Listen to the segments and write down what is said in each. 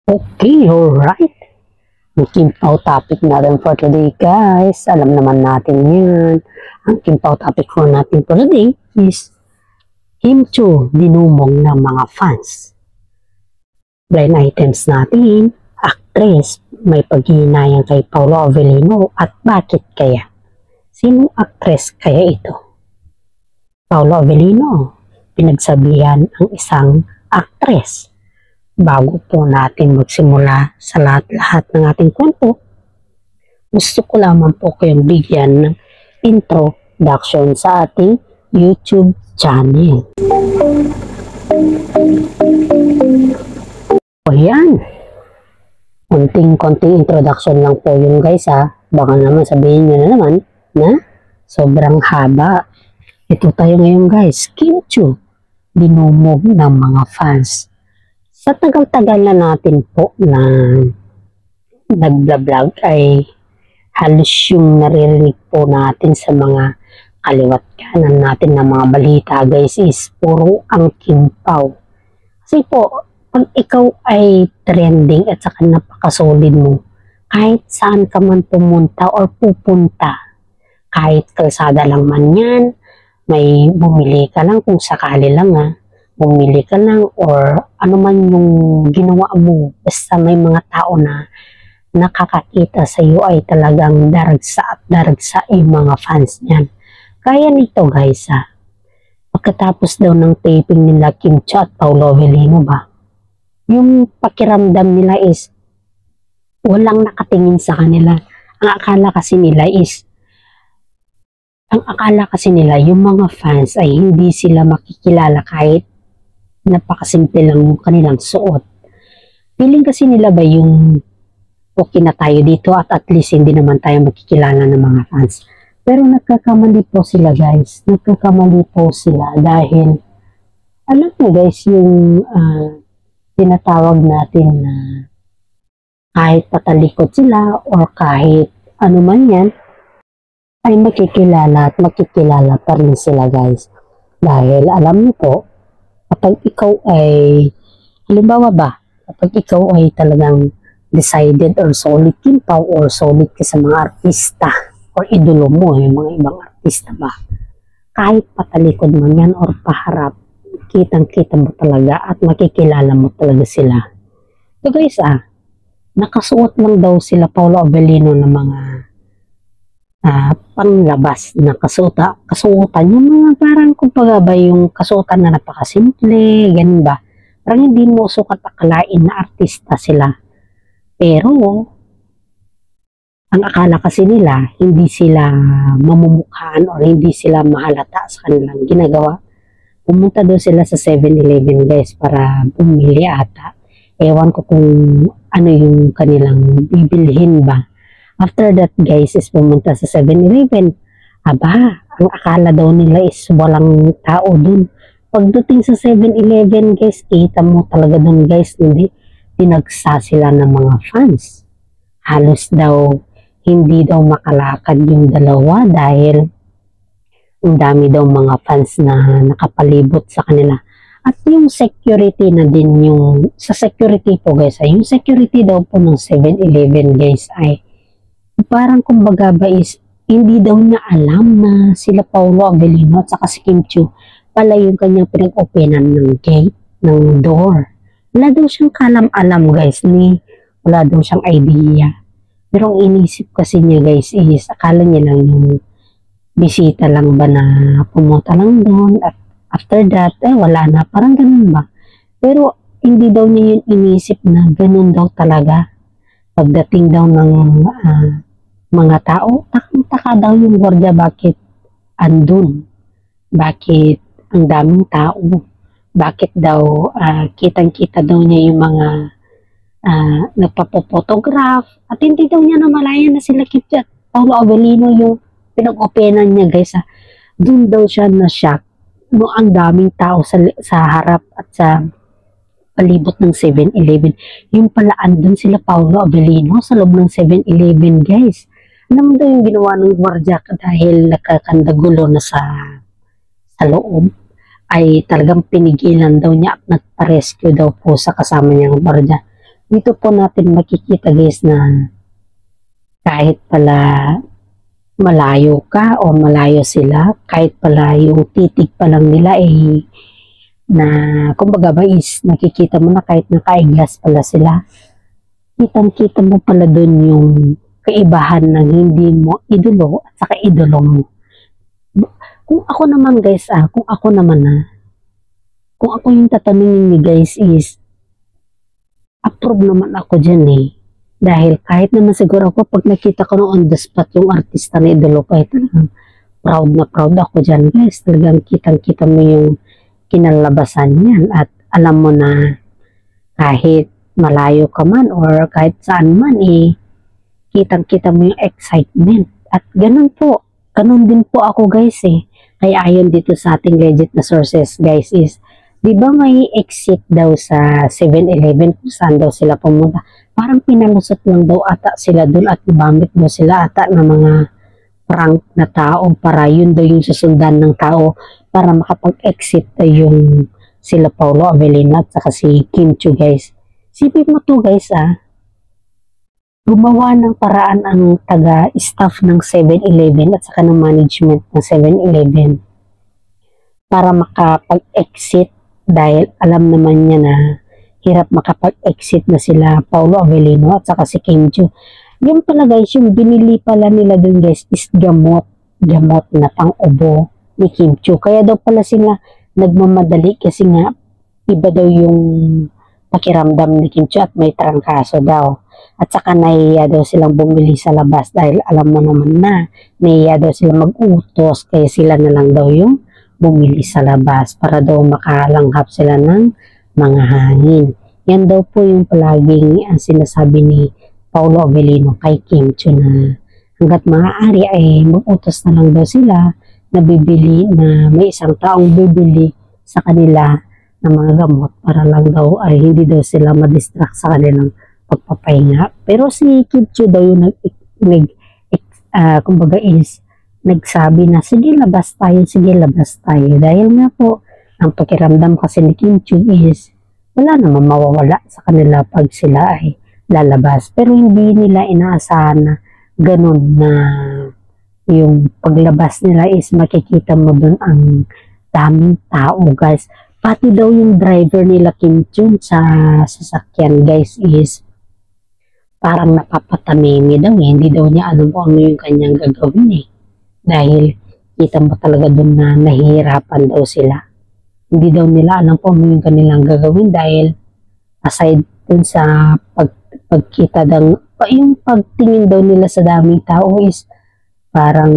Okay, alright. Ang kimpaw topic natin for today, guys. Alam naman natin yan. Ang kimpaw topic for natin for today is Kim Chiu dinumong ng mga fans. Blind items natin, actress, may paghihinayang kay Paolo Avellino at bakit kaya? Sinong actress kaya ito? Paolo Avellino, pinagsabihan ang isang actress. Bago po natin magsimula sa lahat-lahat ng ating kwento, gusto ko lamang po kayong bigyan ng introduction sa ating YouTube channel. O yan, konting introduction lang po yun, guys, ha. Baka naman sabihin nyo na naman na sobrang haba. Ito tayo ngayon, guys, Kim Chiu dinumog ng mga fans. Sa tagal-tagal na natin po na nag-vlog ay halos yung naririnig po natin sa mga kaliwat kanan natin na mga balita, guys, is puro ang kimpaw. Kasi po, pag ikaw ay trending at saka napakasolid mo, kahit saan ka man pumunta or pupunta, kahit kalsada lang man yan, may bumili ka lang kung sakali lang, bumili ka lang or ano man yung ginawa mo, basta may mga tao na nakakakita sa iyo ay talagang daragsa at daragsa yung mga fans niyan. Kaya nito, guys, pagkatapos daw ng taping nila Kim Chiu at Paolo Avellino ba, yung pakiramdam nila is walang nakatingin sa kanila. Ang akala kasi nila yung mga fans ay hindi sila makikilala kahit napakasimple lang yung kanilang suot. Feeling kasi nila ba yung okay na tayo dito at least hindi naman tayo makikilala ng mga fans. Pero nagkakamali po sila, guys. Nagkakamali po sila dahil alam mo, guys, yung tinatawag natin na kahit patalikod sila or kahit ano man yan, ay makikilala at makikilala pa rin sila, guys. Dahil alam niyo po, kapag ikaw ay, halimbawa ba, kapag ikaw ay talagang decided or solid kimpaw or solid ka sa mga artista or idolo mo, yung mga ibang artista ba, kahit patalikod man yan or paharap, kitang-kita mo talaga at makikilala mo talaga sila. So, guys, nakasuot lang daw sila Paolo Avellino ng mga panglabas na kasuotan, yung mga parang kumbaga ba yung kasuotan na napakasimple, ganun ba? Parang hindi mo sukat akalain na artista sila. Pero, ang akala kasi nila, hindi sila mamumukhaan o hindi sila mahalata sa kanilang ginagawa. Pumunta doon sila sa 7-Eleven, guys, para bumili ata. Ewan ko kung ano yung kanilang bibilhin ba. After that, guys, is pumunta sa 7-Eleven. Aba, ang akala daw nila is walang tao dun. Pagdating sa 7-Eleven, guys, kita mo talaga dun, guys, hindi tinagsa sila ng mga fans. Halos daw, hindi daw makalakad yung dalawa dahil ang dami daw mga fans na nakapalibot sa kanila. At yung security na din yung, sa security po, guys, yung security daw po ng 7-Eleven, guys, ay parang kumbaga ba is hindi daw niya alam na sila Paolo Avellino at saka si Kim Chiu pala yung kanyang pinag-openan ng gate, ng door. Wala daw siyang kalam-alam, guys, wala daw siyang idea. Pero ang inisip kasi niya, guys, is akala niya lang yung bisita lang ba na pumunta lang doon at after that, wala na, parang ganun ba. Pero hindi daw niya yung inisip na ganun daw talaga. Pagdating daw ng mga tao, takang-taka daw yung gwardiya bakit andun, bakit ang daming tao, bakit daw kitang-kita daw niya yung mga nagpapopotograph at hindi daw niya namalayan na sila Kim Chiu at Paolo Avellino yung pinag-openan niya, guys. Doon daw siya na-shock no, ang daming tao sa harap at sa palibot ng 7-Eleven. Yung pala andun sila Paolo Avellino sa loob ng 7-Eleven, guys. Alam mo daw yung ginawa ng gwardiya dahil nakakandagulo na sa loob, ay talagang pinigilan daw niya at nagpa-rescue daw po sa kasama niyang gwardiya. dito po natin makikita guys na kahit pala malayo ka o malayo sila, kahit pala yung titig pa lang nila na kumbaga ba is nakikita mo na kahit nakaiglas pala sila, kitang-kita mo pala doon yung kaibahan ng hindi mo idolo at saka idolo mo. Kung ako naman guys, kung ako yung tatanungin ni guys is, approve naman ako dyan Dahil kahit naman siguro ako, pag nakita ko na on the spot yung artista na idolo ko, talagang proud na proud ako dyan guys. Talagang kitang-kita mo yung kinalabasan yan at alam mo na kahit malayo ka man or kahit saan man kitang-kita mo yung excitement. At ganun din po ako guys Kaya ayon dito sa ating legit na sources guys is, di ba may exit daw sa 7-Eleven kung saan daw sila pumunta? Parang pinalusot lang daw ata sila doon at ibamit daw sila ata ng mga prank na tao para yun daw yung susundan ng tao para makapag-exit yung sila Paolo Avellino at saka si Kim Chiu guys. Sipin mo to guys gumawa ng paraan ang taga-staff ng 7-Eleven at saka ng management ng 7-Eleven para makapag-exit dahil alam naman niya na hirap makapag-exit na sila Paolo Avellino at saka si Kim Chiu. Yung pala guys, yung binili pala nila dun guys is gamot na pang-ubo ni Kim Chiu. Kaya daw pala sila nagmamadali kasi nga iba daw yung pakiramdam ni Kim Chiu at may trangkaso daw. At saka nahiya daw silang bumili sa labas dahil alam mo naman na nahiya daw sila mag-utos kaya sila na lang daw yung bumili sa labas para daw makalanghap sila ng mga hangin. Yan daw po yung palaging sinasabi ni Paolo Avellino kay Kim Chiu na hanggat maaari ay mag-utos na lang daw sila na bibili na may isang taong bibili sa kanila ng mga gamot para lang daw ay hindi daw sila ma-distract sa kanilang pagpapahinga. Pero si Kim Chiu daw yung kumbaga is nagsabi na sige labas tayo dahil nga po ang pakiramdam kasi ni Kim Chiu is wala naman mawawala sa kanila pag sila ay lalabas. Pero hindi nila inaasahan na ganun na yung paglabas nila is makikita mo dun ang daming tao guys. Pati daw yung driver nila Kim Chiu sa sasakyan guys is parang napapatamimi daw hindi daw niya alam kung ano yung kanyang gagawin dahil kita mo talaga dun na nahihirapan daw sila. Hindi daw nila alam kung ano yung kanilang gagawin dahil aside dun sa pagkita daw, yung pagtingin daw nila sa daming tao is parang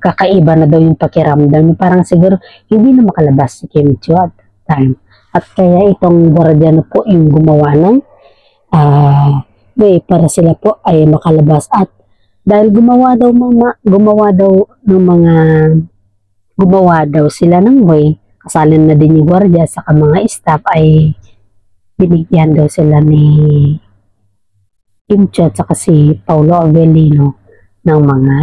kakaiba na daw yung pakiramdam. Parang siguro hindi na makalabas si Kim Chiu at time. At kaya itong guardian po yung gumawa ng way para sila po ay makalabas. At dahil gumawa daw sila ng way, kasalin na din yung gwardiya sa mga staff ay binigyan daw sila ni Kim Chiu at saka si Paolo Avellino ng mga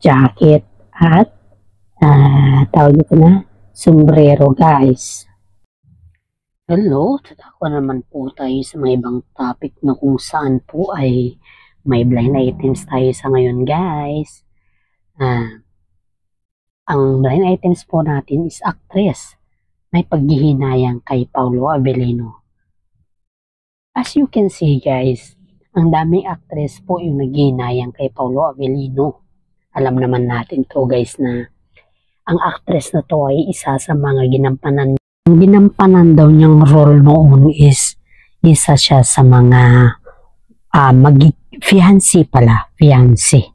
jacket at tawag ito na sombrero guys. Hello, tatako naman po tayo sa mga ibang topic na kung saan po ay may blind items tayo sa ngayon guys. Ang blind items po natin is actress. May paghihinayang kay Paolo Avellino. As you can see guys, ang daming actress po yung naghihinayang kay Paolo Avellino. Alam naman natin to guys na ang actress na to ay isa sa mga ginampanan. Ang ginampanan daw niyang role noon is isa siya sa mga fiancé.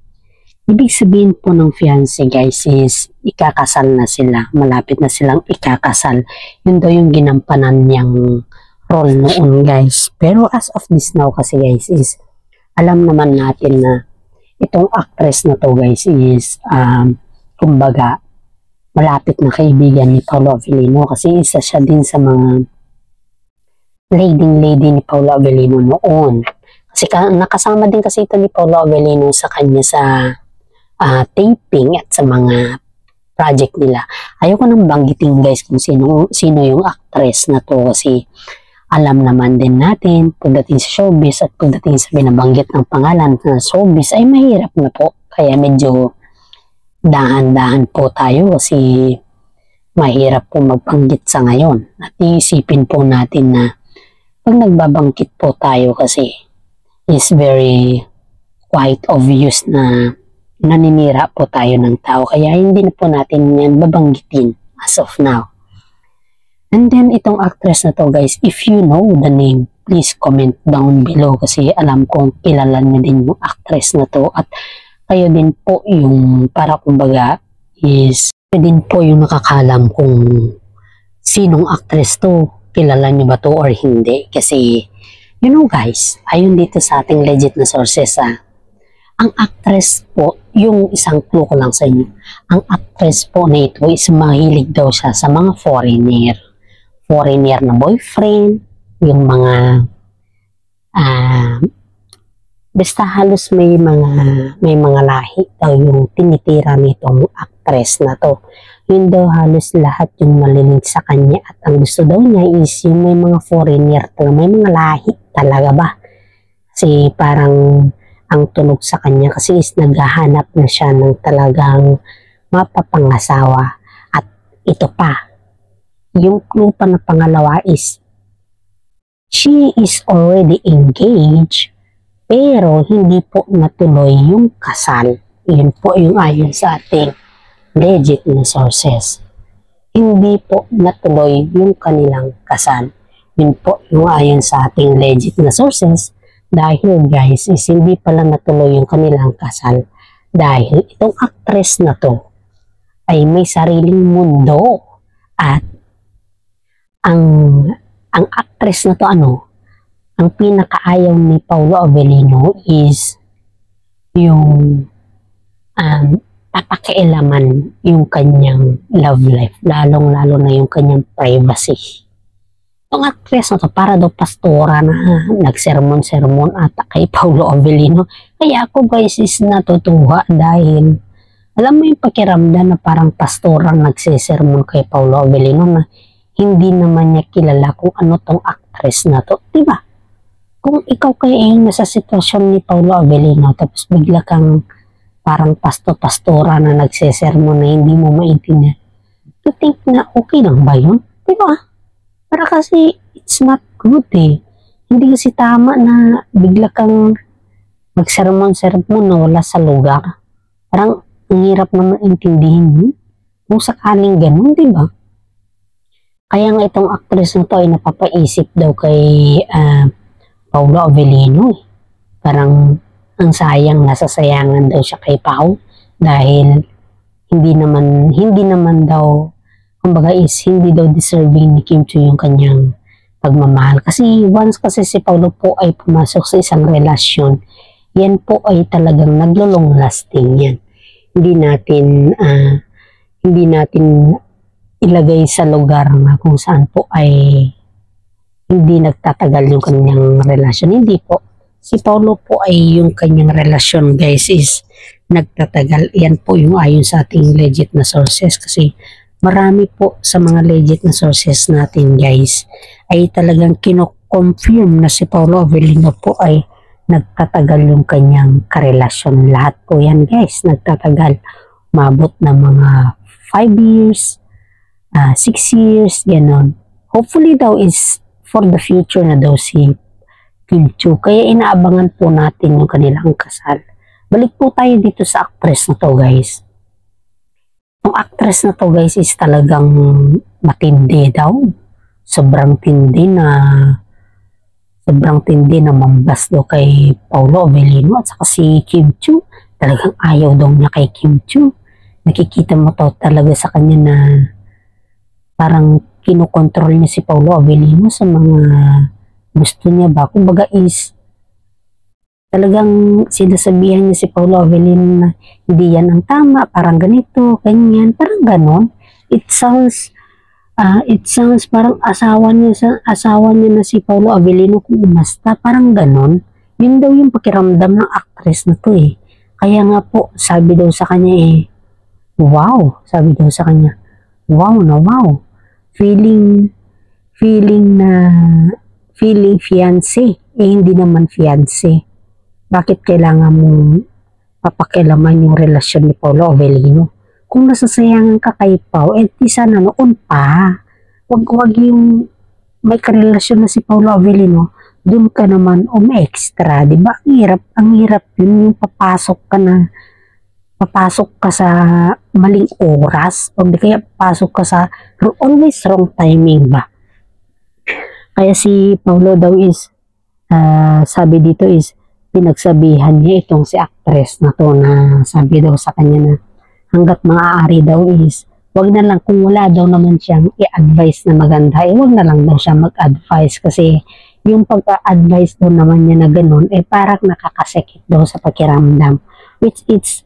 Ibig sabihin po ng fiancé guys is ikakasal na sila. Malapit na silang ikakasal. Yun daw yung ginampanan niyang role noon guys. Pero as of this now kasi guys is alam naman natin na itong actress na to guys is kumbaga malapit na kaibigan ni Paolo Avellino kasi isa siya din sa mga leading lady ni Paolo Avellino noon. Kasi nakasama din kasi ito ni Paolo Avellino sa kanya sa taping at sa mga project nila. Ayoko nang banggitin guys kung sino yung actress na to kasi Alam naman din natin, pagdating sa showbiz at pagdating sa binabanggit ng pangalan na showbiz ay mahirap na po. Kaya medyo dahan-dahan po tayo kasi mahirap po magbanggit sa ngayon. At iisipin po natin na pag nagbabangkit po tayo kasi is very quite obvious na naninira po tayo ng tao. Kaya hindi na po natin yan babanggitin as of now. And then, itong actress na to guys, if you know the name, please comment down below kasi alam kong kilala niyo din yung actress na to at kayo din po yung para kumbaga is kayo din po yung nakakalam kung sinong actress to, kilala niyo ba to or hindi kasi you know guys, ayon dito sa ating legit na sources ang actress po, yung isang clue ko lang sa inyo, ang actress po na ito is mahilig daw siya sa mga foreigner na boyfriend, yung mga basta halos may mga lahi daw yung tinitira nitong actress na to. Yun daw halos lahat yung malilig sa kanya at ang gusto daw niya is yung may mga foreigner talaga, may mga lahi talaga ba? Kasi parang ang tunog sa kanya kasi is naghahanap na siya ng talagang mapapangasawa at ito pa. Yung clue pa na pangalawa is she is already engaged pero hindi po natuloy yung kasal. Yun po yung ayon sa ating legit na sources. Hindi po natuloy yung kanilang kasal. Yun po yung ayon sa ating legit na sources dahil guys is hindi pala natuloy yung kanilang kasal dahil itong actress na to ay may sariling mundo at ang actress na to ang pinakaayaw ni Paolo Avellino is yung papakialaman yung kanyang love life, lalong-lalo na yung kanyang privacy. Yung actress na to para daw pastora na nagsermon-sermon ata kay Paolo Avellino. Kaya ako guys is natutuwa dahil alam mo yung pakiramdam na parang pastora nagsisermon kay Paolo Avellino na hindi naman niya kilala kung ano tong actress na to, diba? Kung ikaw kaya yung nasa sitwasyon ni Paolo Avellino tapos bigla kang parang pastora na nagsesermon na hindi mo maintindihan, to think na okay lang ba yun? Diba? Para kasi it's not good eh. Hindi kasi tama na bigla kang magsermon-sermon na wala sa lugar. Parang ang hirap naman intindihin kung sakaling ganun, diba? Kaya nga itong actress na to ay napapaisip daw kay Paolo Avellino. Parang ang sayang, nasasayangan daw siya kay Pao dahil hindi naman daw, kumbaga is hindi daw deserving ni Kim Chiu yung kanyang pagmamahal. Kasi once kasi si Paolo po ay pumasok sa isang relasyon, yan po ay talagang naglo-long lasting yan. Hindi natin ilagay sa lugar na kung saan po ay hindi nagtatagal yung kanyang relasyon. Hindi po. Si Paolo po ay yung kanyang relasyon guys is nagtatagal. Yan po yung ayon sa ating legit na sources kasi marami po sa mga legit na sources natin guys ay talagang kino-confirm na si Paolo Avellino po ay nagtatagal yung kanyang karelasyon. Lahat po yan guys nagtatagal. Umabot na mga 5 years, 6 years, gano'n. Hopefully daw is for the future na daw si Kim Chiu. Kaya inaabangan po natin yung kanilang kasal. Balik po tayo dito sa actress na to guys. Yung actress na to guys is talagang matindi daw. Sobrang tindi na mambas daw kay Paolo Avellino at saka si Kim Chiu. Talagang ayaw daw niya kay Kim Chiu. Nakikita mo to talaga sa kanya na parang kinokontrol niya si Paolo Avellino sa mga gusto niya ba. Kumbaga is talagang sinasabihan niya si Paolo Avellino na hindi yan ang tama, parang ganito, ganyan, parang ganon. It sounds parang asawa niya na si Paolo Avellino kung umasta, parang ganon. Yun daw yung pakiramdam ng actress na to eh. Kaya nga po, sabi daw sa kanya wow, sabi daw sa kanya, wow na wow. Feeling na feeling fiancé. Hindi naman fiancé. Bakit kailangan mong papakialaman yung relasyon ni Paolo Avellino? Kung nasasayangan ka kay Pao, di sana noon pa. Wag yung may karelasyon na si Paolo Avellino, dun ka naman extra, di ba? Ang hirap yun, yung papasok ka sa maling oras, o di kaya papasok ka sa always wrong timing ba? Kaya si Paolo daw is, sabi dito is, pinagsabihan niya itong si actress na to, na sabi daw sa kanya na hanggat maaari daw is, wag na lang, kung wala daw naman siyang i-advise na maganda, wag na lang daw siya mag-advise, kasi yung pagka-advise daw naman niya na ganun, parang nakakasakit daw sa pakiramdam, which is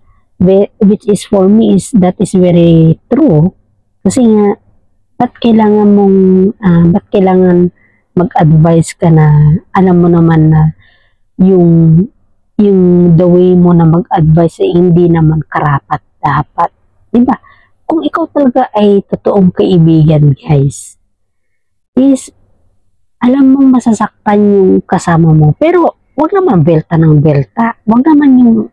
for me is, that is very true, kasi nga, ba't kailangan mag-advise ka na, alam mo naman na, yung the way mo na mag-advise hindi naman karapat dapat, diba? Kung ikaw talaga ay totoong kaibigan, guys, is alam mo masasaktan yung kasama mo, pero wag naman belta ng belta, wag naman yung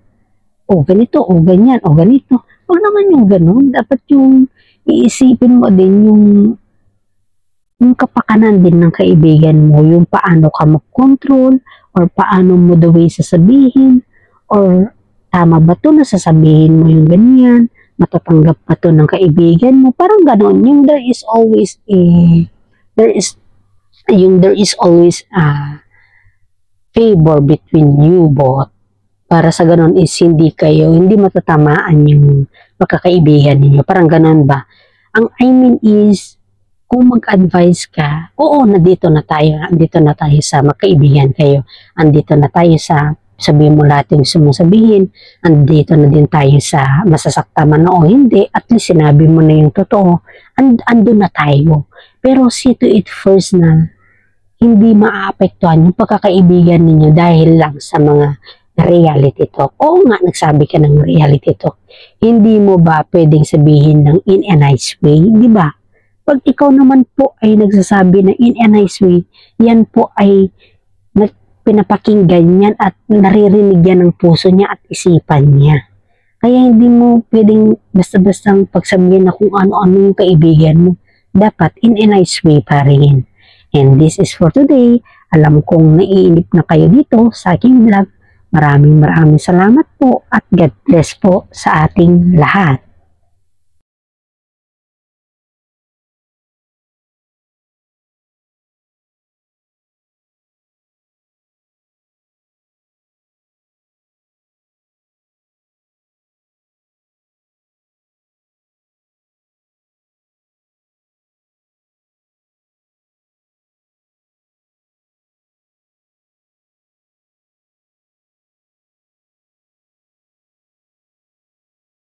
ganito, ganyan, ganito, wag naman yung ganun. Dapat yung iisipin mo din yung kapakanan din ng kaibigan mo, yung paano ka mag-control, or paano mo the way sasabihin, or tama ba to na sasabihin mo yung ganyan, matatanggap pa to ng kaibigan mo, parang gano'n. Yung there is always favor between you both, para sa gano'n is hindi matatamaan yung magkakaibigan ninyo, parang gano'n ba? Ang I mean is, kung mag-advise ka, oo, andito na tayo sa magkaibigan kayo, andito na tayo sa sabihin mo lahat yung gusto mong sabihin, andito na din tayo sa masasakta man o hindi, at least sinabi mo na yung totoo, andun na tayo. Pero see to it first na hindi maaapektuhan yung pagkakaibigan ninyo dahil lang sa mga reality talk. Oo nga, nagsabi ka ng reality talk. Hindi mo ba pwedeng sabihin ng in a nice way, di ba? Pag ikaw naman po ay nagsasabi na in a nice way, yan po ay pinapakinggan niyan at naririnig yan ng puso niya at isipan niya. Kaya hindi mo pwedeng basta-bastang pagsabihin na kung ano-ano yung kaibigan mo. Dapat in a nice way pa rin. And this is for today. Alam kong naiinip na kayo dito sa aking vlog. Maraming salamat po at God bless po sa ating lahat.